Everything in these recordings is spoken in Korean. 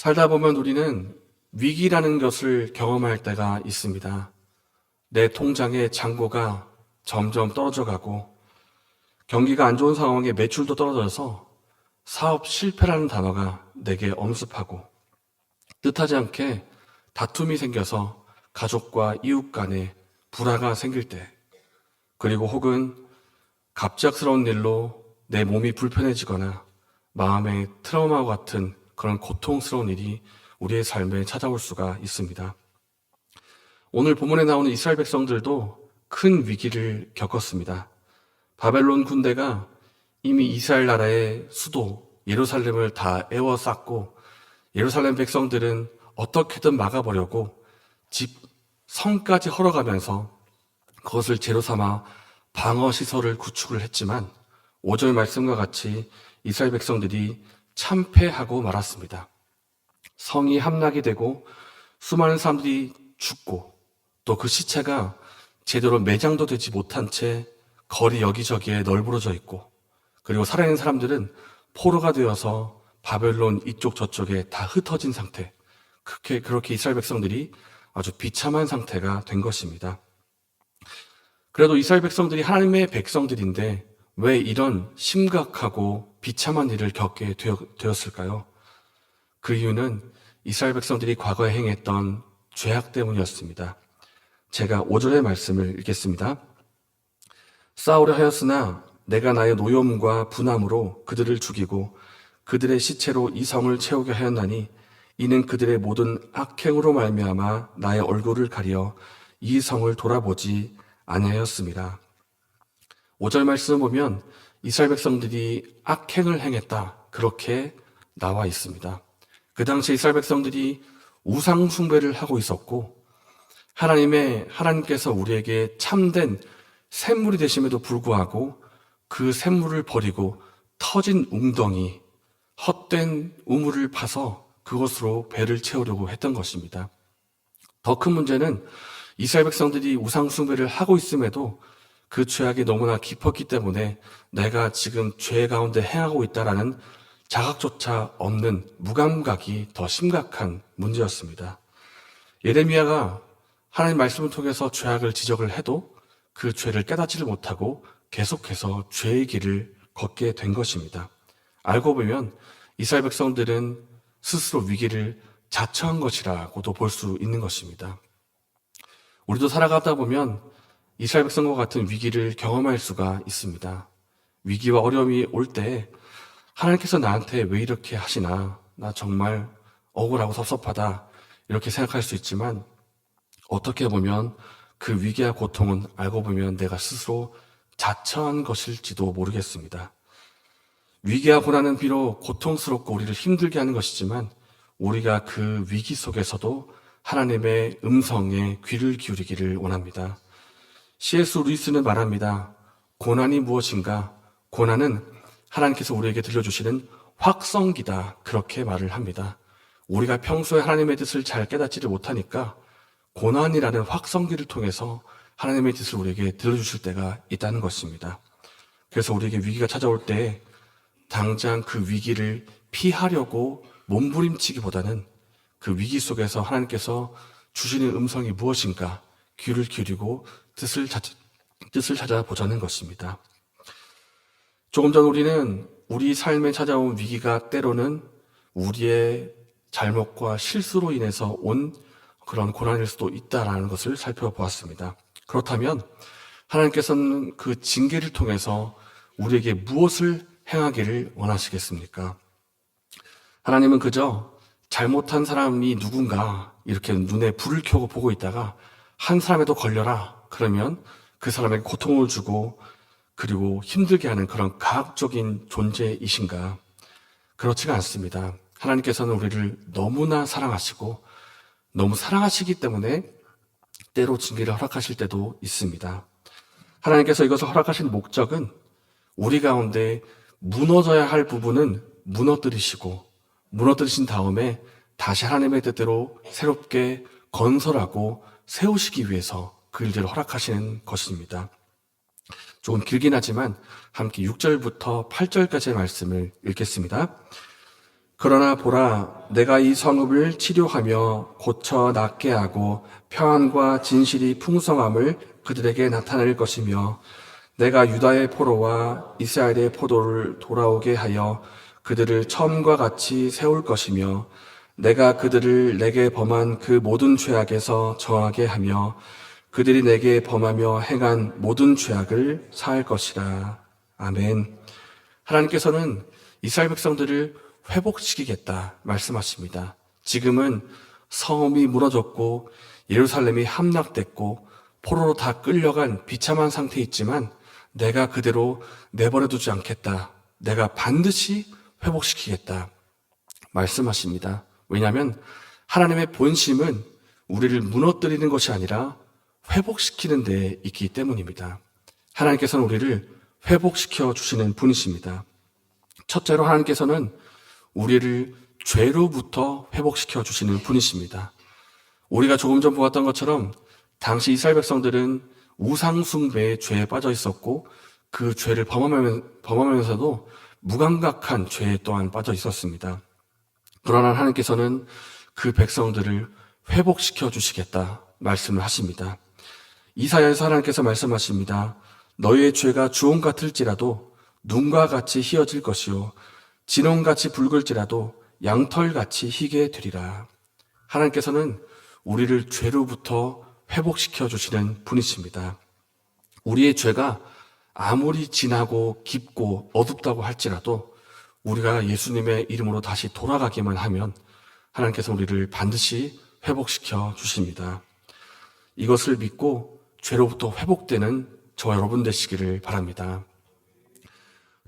살다 보면 우리는 위기라는 것을 경험할 때가 있습니다. 내 통장의 잔고가 점점 떨어져 가고 경기가 안 좋은 상황에 매출도 떨어져서 사업 실패라는 단어가 내게 엄습하고 뜻하지 않게 다툼이 생겨서 가족과 이웃 간에 불화가 생길 때, 그리고 혹은 갑작스러운 일로 내 몸이 불편해지거나 마음의 트라우마와 같은 그런 고통스러운 일이 우리의 삶에 찾아올 수가 있습니다. 오늘 본문에 나오는 이스라엘 백성들도 큰 위기를 겪었습니다. 바벨론 군대가 이미 이스라엘 나라의 수도 예루살렘을 다 에워쌌고, 예루살렘 백성들은 어떻게든 막아보려고 집 성까지 헐어가면서 그것을 재로 삼아 방어 시설을 구축을 했지만 5절 말씀과 같이 이스라엘 백성들이 참패하고 말았습니다. 성이 함락이 되고 수많은 사람들이 죽고 또 그 시체가 제대로 매장도 되지 못한 채 거리 여기저기에 널브러져 있고, 그리고 살아있는 사람들은 포로가 되어서 바벨론 이쪽 저쪽에 다 흩어진 상태, 그렇게 이스라엘 백성들이 아주 비참한 상태가 된 것입니다. 그래도 이스라엘 백성들이 하나님의 백성들인데 왜 이런 심각하고 비참한 일을 겪게 되었을까요? 그 이유는 이스라엘 백성들이 과거에 행했던 죄악 때문이었습니다. 제가 5절의 말씀을 읽겠습니다. 싸우려 하였으나 내가 나의 노염과 분함으로 그들을 죽이고 그들의 시체로 이 성을 채우게 하였나니 이는 그들의 모든 악행으로 말미암아 나의 얼굴을 가려 이 성을 돌아보지 아니하였습니다. 5절 말씀 보면 이스라엘 백성들이 악행을 행했다, 그렇게 나와 있습니다. 그 당시 이스라엘 백성들이 우상 숭배를 하고 있었고, 하나님께서 우리에게 참된 샘물이 되심에도 불구하고 그 샘물을 버리고 터진 웅덩이, 헛된 우물을 파서 그것으로 배를 채우려고 했던 것입니다. 더 큰 문제는 이스라엘 백성들이 우상 숭배를 하고 있음에도 그 죄악이 너무나 깊었기 때문에 내가 지금 죄 가운데 행하고 있다라는 자각조차 없는 무감각이 더 심각한 문제였습니다. 예레미야가 하나님 말씀을 통해서 죄악을 지적을 해도 그 죄를 깨닫지를 못하고 계속해서 죄의 길을 걷게 된 것입니다. 알고 보면 이스라엘 백성들은 스스로 위기를 자처한 것이라고도 볼 수 있는 것입니다. 우리도 살아가다 보면 이스라엘 백성과 같은 위기를 경험할 수가 있습니다. 위기와 어려움이 올 때 하나님께서 나한테 왜 이렇게 하시나, 나 정말 억울하고 섭섭하다, 이렇게 생각할 수 있지만 어떻게 보면 그 위기와 고통은 알고 보면 내가 스스로 자처한 것일지도 모르겠습니다. 위기와 고난은 비록 고통스럽고 우리를 힘들게 하는 것이지만 우리가 그 위기 속에서도 하나님의 음성에 귀를 기울이기를 원합니다. C.S. 루이스는 말합니다. 고난이 무엇인가? 고난은 하나님께서 우리에게 들려주시는 확성기다, 그렇게 말을 합니다. 우리가 평소에 하나님의 뜻을 잘 깨닫지를 못하니까 고난이라는 확성기를 통해서 하나님의 뜻을 우리에게 들려주실 때가 있다는 것입니다. 그래서 우리에게 위기가 찾아올 때 당장 그 위기를 피하려고 몸부림치기보다는 그 위기 속에서 하나님께서 주시는 음성이 무엇인가 귀를 기울이고 뜻을 찾아보자는 것입니다. 조금 전 우리는 우리 삶에 찾아온 위기가 때로는 우리의 잘못과 실수로 인해서 온 그런 고난일 수도 있다라는 것을 살펴보았습니다. 그렇다면 하나님께서는 그 징계를 통해서 우리에게 무엇을 행하기를 원하시겠습니까? 하나님은 그저 잘못한 사람이 누군가 이렇게 눈에 불을 켜고 보고 있다가 한 사람에도 걸려라, 그러면 그 사람에게 고통을 주고 그리고 힘들게 하는 그런 가학적인 존재이신가? 그렇지가 않습니다. 하나님께서는 우리를 너무나 사랑하시고 너무 사랑하시기 때문에 때로 징계를 허락하실 때도 있습니다. 하나님께서 이것을 허락하신 목적은 우리 가운데 무너져야 할 부분은 무너뜨리시고 무너뜨리신 다음에 다시 하나님의 뜻대로 새롭게 건설하고 세우시기 위해서 그 일들을 허락하시는 것입니다. 조금 길긴 하지만 함께 6절부터 8절까지의 말씀을 읽겠습니다. 그러나 보라, 내가 이 성읍을 치료하며 고쳐 낫게 하고 평안과 진실이 풍성함을 그들에게 나타낼 것이며 내가 유다의 포로와 이스라엘의 포도를 돌아오게 하여 그들을 처음과 같이 세울 것이며 내가 그들을 내게 범한 그 모든 죄악에서 정하게 하며 그들이 내게 범하며 행한 모든 죄악을 사할 것이라. 아멘. 하나님께서는 이스라엘 백성들을 회복시키겠다 말씀하십니다. 지금은 성읍이 무너졌고 예루살렘이 함락됐고 포로로 다 끌려간 비참한 상태에 있지만 내가 그대로 내버려 두지 않겠다. 내가 반드시 회복시키겠다 말씀하십니다. 왜냐하면 하나님의 본심은 우리를 무너뜨리는 것이 아니라 회복시키는 데 있기 때문입니다. 하나님께서는 우리를 회복시켜 주시는 분이십니다. 첫째로 하나님께서는 우리를 죄로부터 회복시켜 주시는 분이십니다. 우리가 조금 전 보았던 것처럼 당시 이스라엘 백성들은 우상 숭배의 죄에 빠져 있었고 그 죄를 범하면서도 무감각한 죄에 또한 빠져 있었습니다. 그러나 하나님께서는 그 백성들을 회복시켜 주시겠다 말씀을 하십니다. 이사야에서 하나님께서 말씀하십니다. 너희의 죄가 주홍 같을지라도 눈과 같이 희어질 것이요 진홍같이 붉을지라도 양털같이 희게 되리라. 하나님께서는 우리를 죄로부터 회복시켜 주시는 분이십니다. 우리의 죄가 아무리 진하고 깊고 어둡다고 할지라도 우리가 예수님의 이름으로 다시 돌아가기만 하면 하나님께서 우리를 반드시 회복시켜 주십니다. 이것을 믿고 죄로부터 회복되는 저와 여러분 되시기를 바랍니다.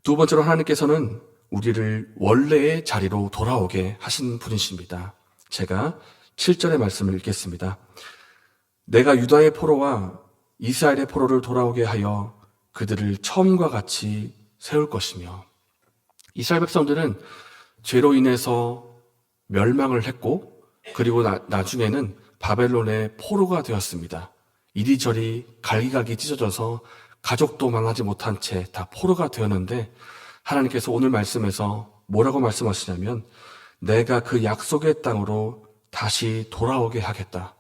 두 번째로 하나님께서는 우리를 원래의 자리로 돌아오게 하신 분이십니다. 제가 7절의 말씀을 읽겠습니다. 내가 유다의 포로와 이스라엘의 포로를 돌아오게 하여 그들을 처음과 같이 세울 것이며 이스라엘 백성들은 죄로 인해서 멸망을 했고 그리고 나중에는 바벨론의 포로가 되었습니다. 이리저리 갈기갈기 찢어져서 가족도 만나지 못한 채 다 포로가 되었는데 하나님께서 오늘 말씀에서 뭐라고 말씀하시냐면 내가 그 약속의 땅으로 다시 돌아오게 하겠다.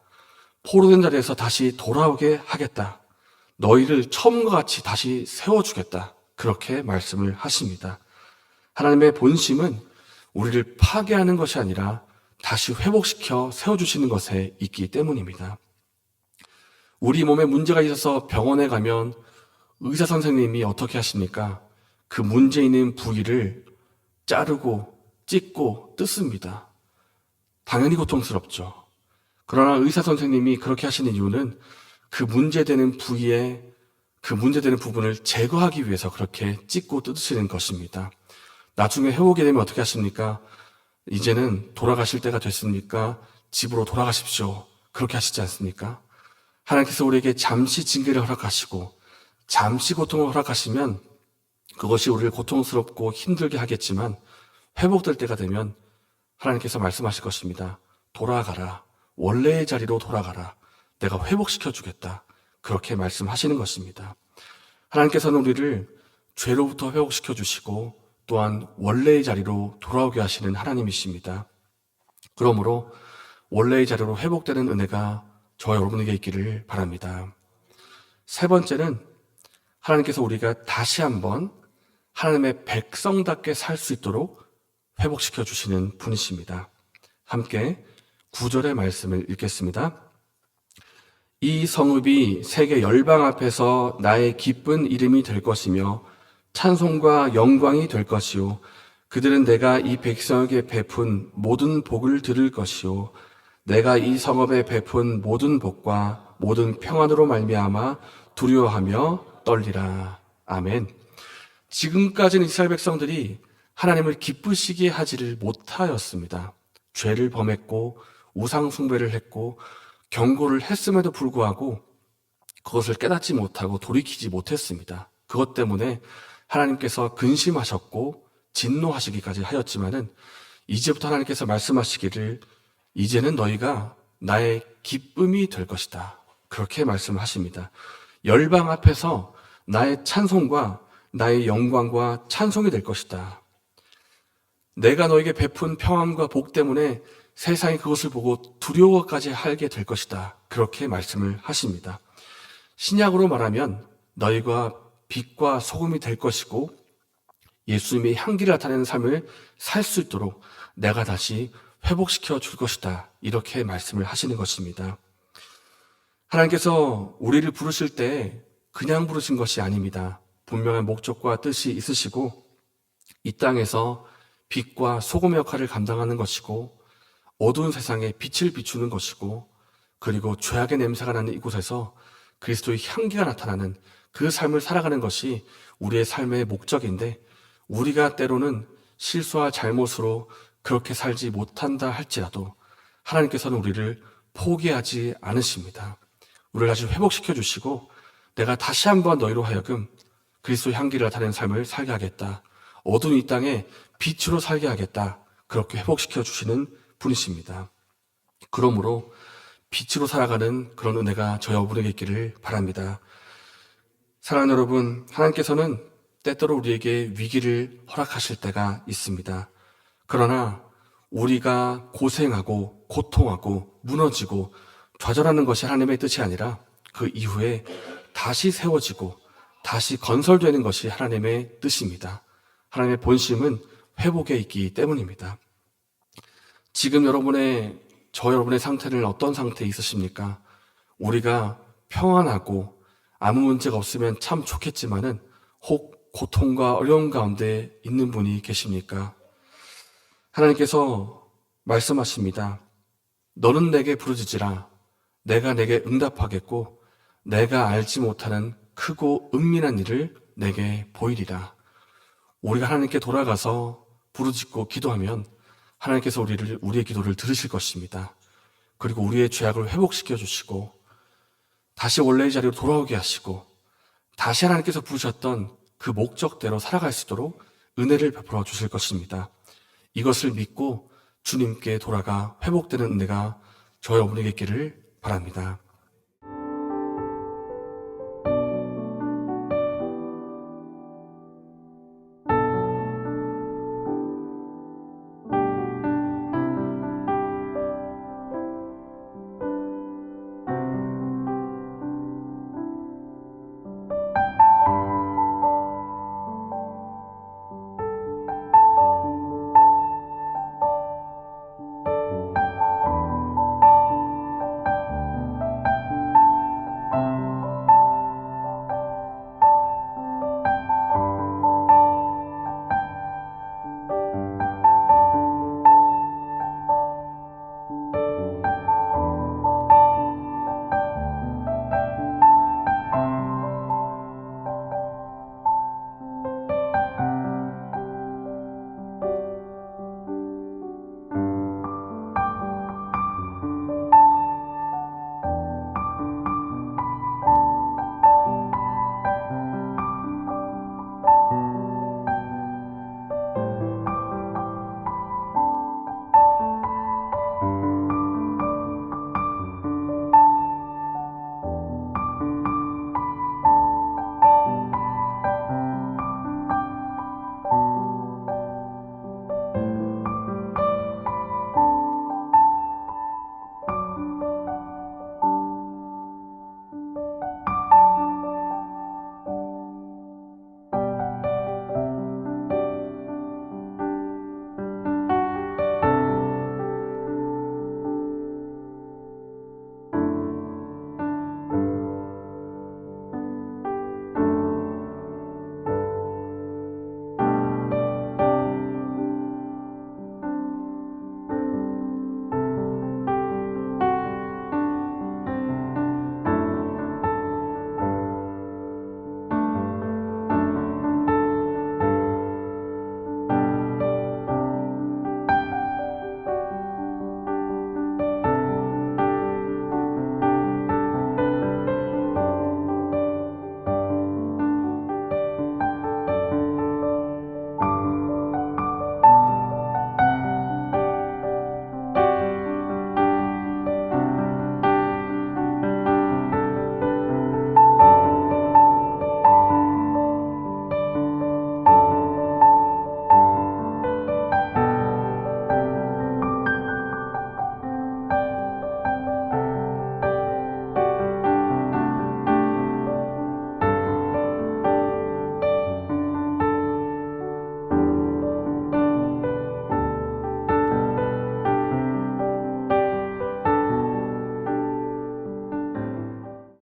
포로된 자리에서 다시 돌아오게 하겠다. 너희를 처음과 같이 다시 세워주겠다. 그렇게 말씀을 하십니다. 하나님의 본심은 우리를 파괴하는 것이 아니라 다시 회복시켜 세워주시는 것에 있기 때문입니다. 우리 몸에 문제가 있어서 병원에 가면 의사 선생님이 어떻게 하십니까? 그 문제 있는 부위를 자르고 찢고 뜯습니다. 당연히 고통스럽죠. 그러나 의사 선생님이 그렇게 하시는 이유는 그 문제되는 부위에 그 문제되는 부분을 제거하기 위해서 그렇게 찢고 뜯으시는 것입니다. 나중에 해오게 되면 어떻게 하십니까? 이제는 돌아가실 때가 됐으니까 집으로 돌아가십시오. 그렇게 하시지 않습니까? 하나님께서 우리에게 잠시 징계를 허락하시고 잠시 고통을 허락하시면 그것이 우리를 고통스럽고 힘들게 하겠지만 회복될 때가 되면 하나님께서 말씀하실 것입니다. 돌아가라. 원래의 자리로 돌아가라. 내가 회복시켜 주겠다. 그렇게 말씀하시는 것입니다. 하나님께서는 우리를 죄로부터 회복시켜 주시고 또한 원래의 자리로 돌아오게 하시는 하나님이십니다. 그러므로 원래의 자리로 회복되는 은혜가 저와 여러분에게 있기를 바랍니다. 세 번째는 하나님께서 우리가 다시 한번 하나님의 백성답게 살 수 있도록 회복시켜 주시는 분이십니다. 함께 9절의 말씀을 읽겠습니다. 이 성읍이 세계 열방 앞에서 나의 기쁜 이름이 될 것이며 찬송과 영광이 될 것이요 그들은 내가 이 백성에게 베푼 모든 복을 들을 것이요 내가 이 성읍에 베푼 모든 복과 모든 평안으로 말미암아 두려워하며 떨리라. 아멘. 지금까지는 이스라엘 백성들이 하나님을 기쁘시게 하지를 못하였습니다. 죄를 범했고 우상 숭배를 했고 경고를 했음에도 불구하고 그것을 깨닫지 못하고 돌이키지 못했습니다. 그것 때문에 하나님께서 근심하셨고 진노하시기까지 하였지만은 이제부터 하나님께서 말씀하시기를 이제는 너희가 나의 기쁨이 될 것이다. 그렇게 말씀하십니다. 열방 앞에서 나의 찬송과 나의 영광과 찬송이 될 것이다. 내가 너에게 베푼 평안과 복 때문에 세상이 그것을 보고 두려워까지 하게 될 것이다. 그렇게 말씀을 하십니다. 신약으로 말하면 너희가 빛과 소금이 될 것이고 예수님의 향기를 나타내는 삶을 살 수 있도록 내가 다시 회복시켜 줄 것이다. 이렇게 말씀을 하시는 것입니다. 하나님께서 우리를 부르실 때 그냥 부르신 것이 아닙니다. 분명한 목적과 뜻이 있으시고 이 땅에서 빛과 소금의 역할을 감당하는 것이고 어두운 세상에 빛을 비추는 것이고 그리고 죄악의 냄새가 나는 이곳에서 그리스도의 향기가 나타나는 그 삶을 살아가는 것이 우리의 삶의 목적인데 우리가 때로는 실수와 잘못으로 그렇게 살지 못한다 할지라도 하나님께서는 우리를 포기하지 않으십니다. 우리를 다시 회복시켜 주시고 내가 다시 한번 너희로 하여금 그리스도의 향기를 나타내는 삶을 살게 하겠다. 어두운 이 땅에 빛으로 살게 하겠다. 그렇게 회복시켜 주시는 분이십니다. 그러므로 빛으로 살아가는 그런 은혜가 저와 여러분에게 있기를 바랍니다. 사랑하는 여러분, 하나님께서는 때때로 우리에게 위기를 허락하실 때가 있습니다. 그러나 우리가 고생하고 고통하고 무너지고 좌절하는 것이 하나님의 뜻이 아니라 그 이후에 다시 세워지고 다시 건설되는 것이 하나님의 뜻입니다. 하나님의 본심은 회복에 있기 때문입니다. 지금 여러분의 상태는 어떤 상태에 있으십니까? 우리가 평안하고 아무 문제가 없으면 참 좋겠지만은 혹 고통과 어려움 가운데 있는 분이 계십니까? 하나님께서 말씀하십니다. 너는 내게 부르짖으라. 내가 내게 응답하겠고 내가 알지 못하는 크고 은밀한 일을 내게 보이리라. 우리가 하나님께 돌아가서 부르짖고 기도하면 하나님께서 우리의 기도를 들으실 것입니다. 그리고 우리의 죄악을 회복시켜 주시고 다시 원래의 자리로 돌아오게 하시고 다시 하나님께서 부르셨던 그 목적대로 살아갈 수 있도록 은혜를 베풀어 주실 것입니다. 이것을 믿고 주님께 돌아가 회복되는 은혜가 저와 여러분에게 있기를 바랍니다.